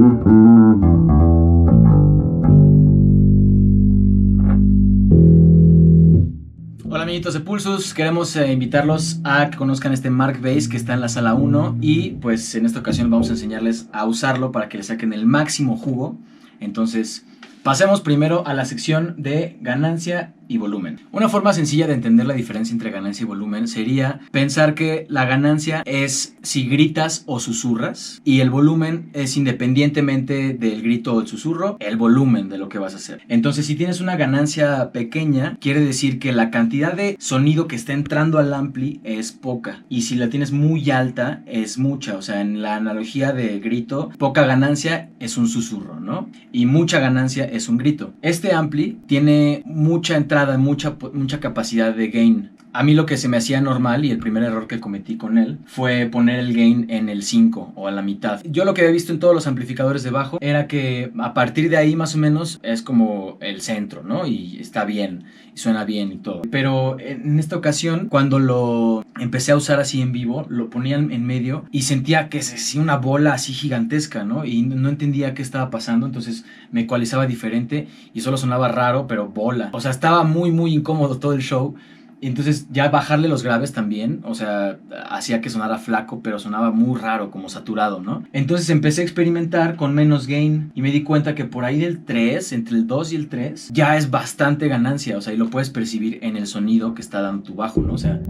Hola amiguitos de Pulsus, queremos invitarlos a que conozcan este Mark Bass que está en la sala 1 y pues en esta ocasión vamos a enseñarles a usarlo para que le saquen el máximo jugo. Entonces pasemos primero a la sección de ganancia y volumen. Una forma sencilla de entender la diferencia entre ganancia y volumen sería pensar que la ganancia es si gritas o susurras y el volumen es independientemente del grito o el susurro, el volumen de lo que vas a hacer. Entonces si tienes una ganancia pequeña, quiere decir que la cantidad de sonido que está entrando al ampli es poca y si la tienes muy alta es mucha. O sea, en la analogía de grito, poca ganancia es un susurro, ¿no? Y mucha ganancia es un grito. Este ampli tiene mucha entrada, mucha capacidad de gain. A mí lo que se me hacía normal y el primer error que cometí con él fue poner el gain en el 5 o a la mitad. Yo lo que había visto en todos los amplificadores de bajo era que a partir de ahí más o menos es como el centro, ¿no? Y está bien, y suena bien y todo. Pero en esta ocasión, cuando lo empecé a usar así en vivo, lo ponían en medio y sentía que se hacía una bola así gigantesca, ¿no? Y no entendía qué estaba pasando, entonces me ecualizaba diferente y solo sonaba raro, pero bola. O sea, estaba muy incómodo todo el show. Y entonces ya bajarle los graves también, o sea, hacía que sonara flaco, pero sonaba muy raro, como saturado, ¿no? Entonces empecé a experimentar con menos gain y me di cuenta que por ahí del 3, entre el 2 y el 3, ya es bastante ganancia, o sea, y lo puedes percibir en el sonido que está dando tu bajo, ¿no? O sea,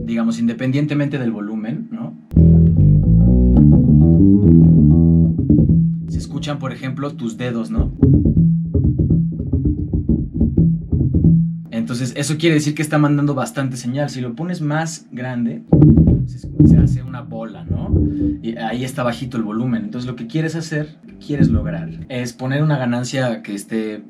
digamos independientemente del volumen, ¿no? Se escuchan, por ejemplo, tus dedos, ¿no? Entonces eso quiere decir que está mandando bastante señal. Si lo pones más grande, se hace una bola, ¿no? Y ahí está bajito el volumen. Entonces lo que quieres hacer, quieres lograr, es poner una ganancia que esté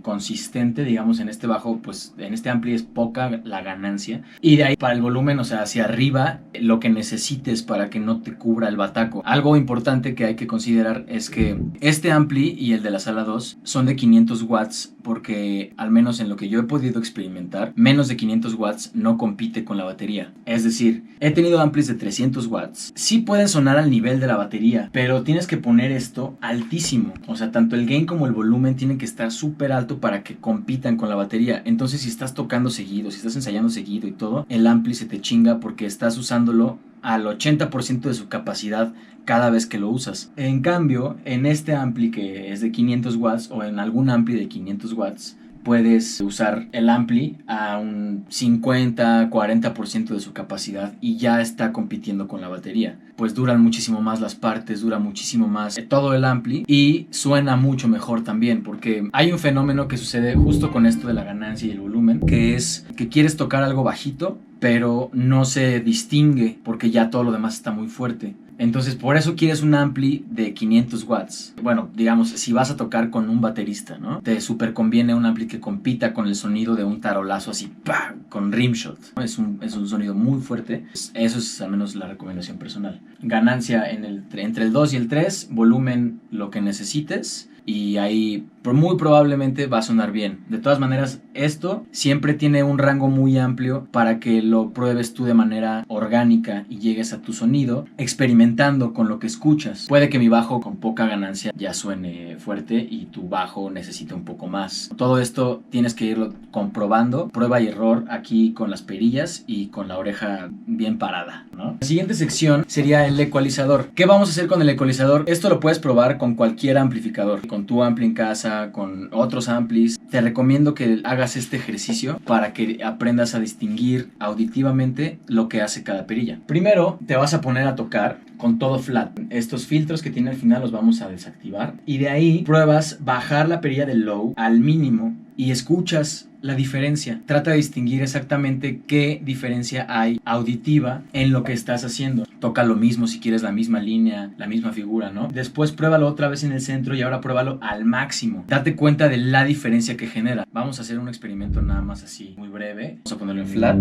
consistente, digamos, en este bajo, pues en este ampli es poca la ganancia. Y de ahí para el volumen, o sea, hacia arriba, lo que necesites para que no te cubra el bataco. Algo importante que hay que considerar es que este ampli y el de la sala 2 son de 500 watts porque, al menos en lo que yo he podido experimentar, menos de 500 watts no compite con la batería. Es decir, he tenido amplis de 300 watts. Sí pueden sonar al nivel de la batería, pero tienes que poner esto altísimo. O sea, tanto el gain como el volumen tienen que estar súper alto para que compitan con la batería. Entonces, si estás tocando seguido, si estás ensayando seguido y todo, el ampli se te chinga porque estás usándolo al 80% de su capacidad cada vez que lo usas. En cambio, en este ampli que es de 500 watts o en algún ampli de 500 watts, puedes usar el ampli a un 50-40% de su capacidad y ya está compitiendo con la batería. Pues duran muchísimo más las partes, dura muchísimo más todo el ampli y suena mucho mejor también, porque hay un fenómeno que sucede justo con esto de la ganancia y el volumen, que es que quieres tocar algo bajito, pero no se distingue porque ya todo lo demás está muy fuerte. Entonces por eso quieres un ampli de 500 watts. Bueno, digamos, si vas a tocar con un baterista, ¿no? Te súper conviene un ampli que compita con el sonido de un tarolazo así, ¡pah!, con rimshot. Es un sonido muy fuerte. Eso es al menos la recomendación personal. Ganancia entre el 2 y el 3, volumen lo que necesites. Y ahí muy probablemente va a sonar bien. De todas maneras, esto siempre tiene un rango muy amplio para que lo pruebes tú de manera orgánica y llegues a tu sonido experimentando con lo que escuchas. Puede que mi bajo con poca ganancia ya suene fuerte y tu bajo necesite un poco más. Todo esto tienes que irlo comprobando, prueba y error aquí con las perillas y con la oreja bien parada, ¿no? La siguiente sección sería el ecualizador. ¿Qué vamos a hacer con el ecualizador? Esto lo puedes probar con cualquier amplificador, con tu ampli en casa, con otros amplis. Te recomiendo que hagas este ejercicio para que aprendas a distinguir auditivamente lo que hace cada perilla. Primero te vas a poner a tocar con todo flat. Estos filtros que tiene al final los vamos a desactivar y de ahí pruebas bajar la perilla del low al mínimo y escuchas la diferencia. Trata de distinguir exactamente qué diferencia hay auditiva en lo que estás haciendo. Toca lo mismo si quieres la misma línea, la misma figura, ¿no? Después pruébalo otra vez en el centro y ahora pruébalo al máximo. Date cuenta de la diferencia que genera. Vamos a hacer un experimento nada más así, muy breve. Vamos a ponerlo en flat.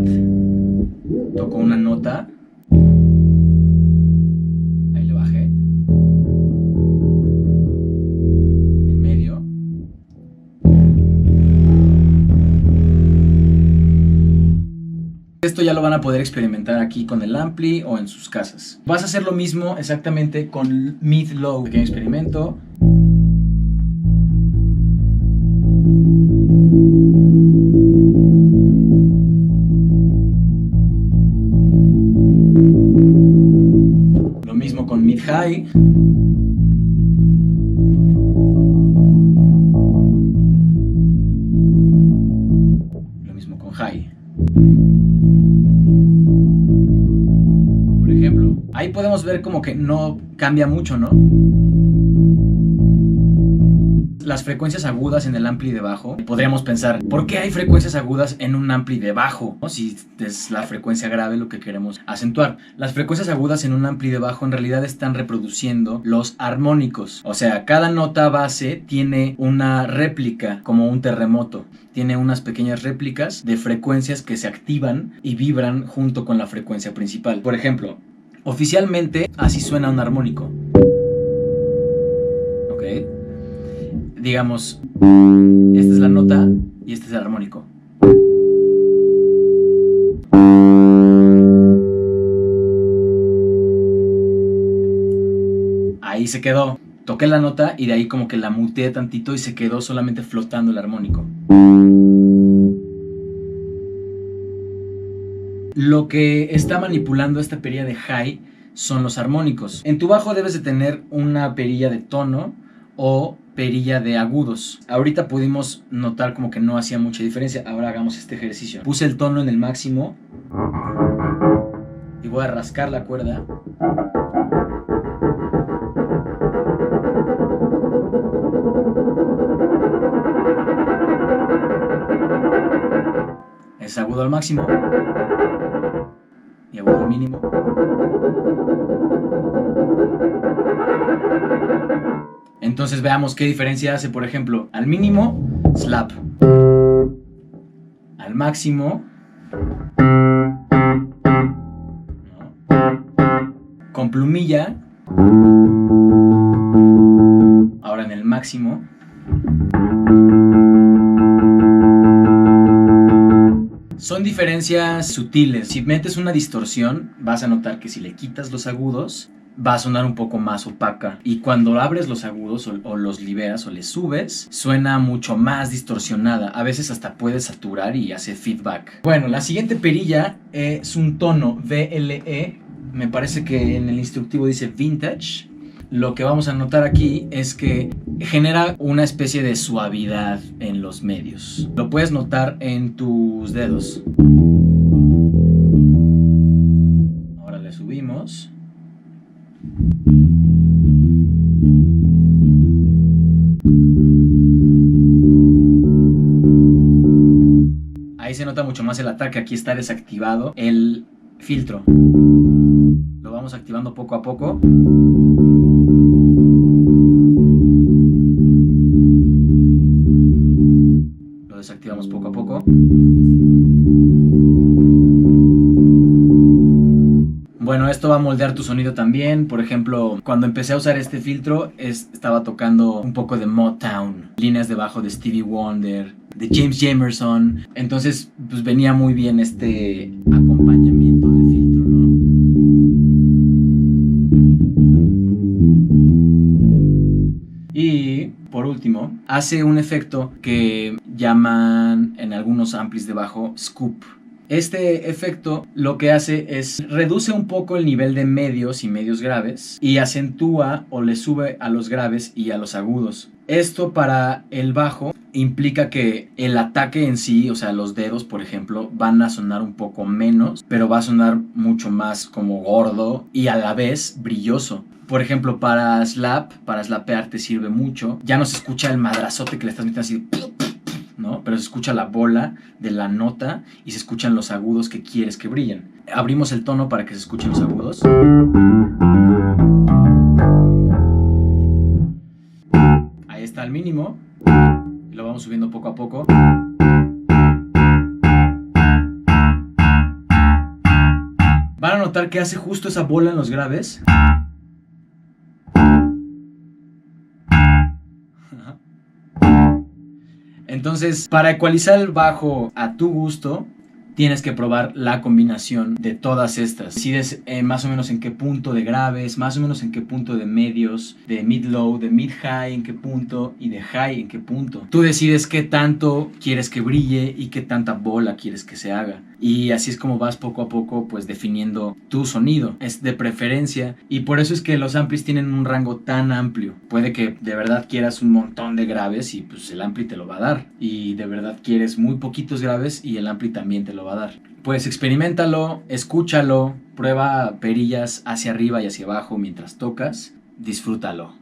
Toco una nota. Ahí le bajé. En medio. esto ya lo van a poder experimentar aquí con el ampli o en sus casas. Vas a hacer lo mismo exactamente con mid low. Pequeño experimento. Lo mismo con mid high. Lo mismo con high. Por ejemplo, ahí podemos ver como que no cambia mucho, ¿no? Las frecuencias agudas en el ampli de bajo, podríamos pensar, ¿por qué hay frecuencias agudas en un ampli de bajo? ¿No? Si es la frecuencia grave lo que queremos acentuar. Las frecuencias agudas en un ampli de bajo en realidad están reproduciendo los armónicos. O sea, cada nota base tiene una réplica, como un terremoto. Tiene unas pequeñas réplicas de frecuencias que se activan y vibran junto con la frecuencia principal. Por ejemplo, oficialmente así suena un armónico. ¿Ok? Digamos, esta es la nota y este es el armónico. Ahí se quedó. Toqué la nota y de ahí como que la muteé tantito y se quedó solamente flotando el armónico. Lo que está manipulando esta perilla de high son los armónicos. En tu bajo debes de tener una perilla de tono o perilla de agudos. Ahorita pudimos notar como que no hacía mucha diferencia. Ahora hagamos este ejercicio. Puse el tono en el máximo y voy a rascar la cuerda. Es agudo al máximo y agudo al mínimo. Entonces veamos qué diferencia hace, por ejemplo, al mínimo, slap. Al máximo, con plumilla. Ahora en el máximo. Son diferencias sutiles. Si metes una distorsión, vas a notar que si le quitas los agudos, va a sonar un poco más opaca. Y cuando abres los agudos o los liberas o les subes, suena mucho más distorsionada. A veces hasta puede saturar y hace feedback. Bueno, la siguiente perilla es un tono VLE. Me parece que en el instructivo dice vintage. Lo que vamos a notar aquí es que genera una especie de suavidad en los medios. Lo puedes notar en tus dedos. Ahora le subimos. Ahí se nota mucho más el ataque. Aquí está desactivado el filtro. Lo vamos activando poco a poco. Lo desactivamos poco a poco. Bueno, esto va a moldear tu sonido también. Por ejemplo, cuando empecé a usar este filtro, estaba tocando un poco de Motown, líneas de bajo de Stevie Wonder, de James Jamerson. Entonces, pues venía muy bien este acompañamiento de filtro, ¿no? Y por último, hace un efecto que llaman en algunos amplis de bajo scoop. Este efecto lo que hace es reduce un poco el nivel de medios y medios graves y acentúa o le sube a los graves y a los agudos. Esto para el bajo implica que el ataque en sí, o sea los dedos por ejemplo, van a sonar un poco menos, pero va a sonar mucho más como gordo y a la vez brilloso. Por ejemplo, para slapear te sirve mucho. Ya no se escucha el madrazote que le estás metiendo así, ¿no? Pero se escucha la bola de la nota y se escuchan los agudos que quieres que brillen. Abrimos el tono para que se escuchen los agudos. Ahí está el mínimo. Y lo vamos subiendo poco a poco. Van a notar que hace justo esa bola en los graves. Entonces, para ecualizar el bajo a tu gusto, tienes que probar la combinación de todas estas. Decides más o menos en qué punto de graves, más o menos en qué punto de medios, de mid-low, de mid-high en qué punto y de high en qué punto. Tú decides qué tanto quieres que brille y qué tanta bola quieres que se haga. Y así es como vas poco a poco pues definiendo tu sonido. Es de preferencia y por eso es que los amplis tienen un rango tan amplio. Puede que de verdad quieras un montón de graves y pues el ampli te lo va a dar. Y de verdad quieres muy poquitos graves y el ampli también te lo va a dar. Pues experiméntalo, escúchalo, prueba perillas hacia arriba y hacia abajo mientras tocas. Disfrútalo.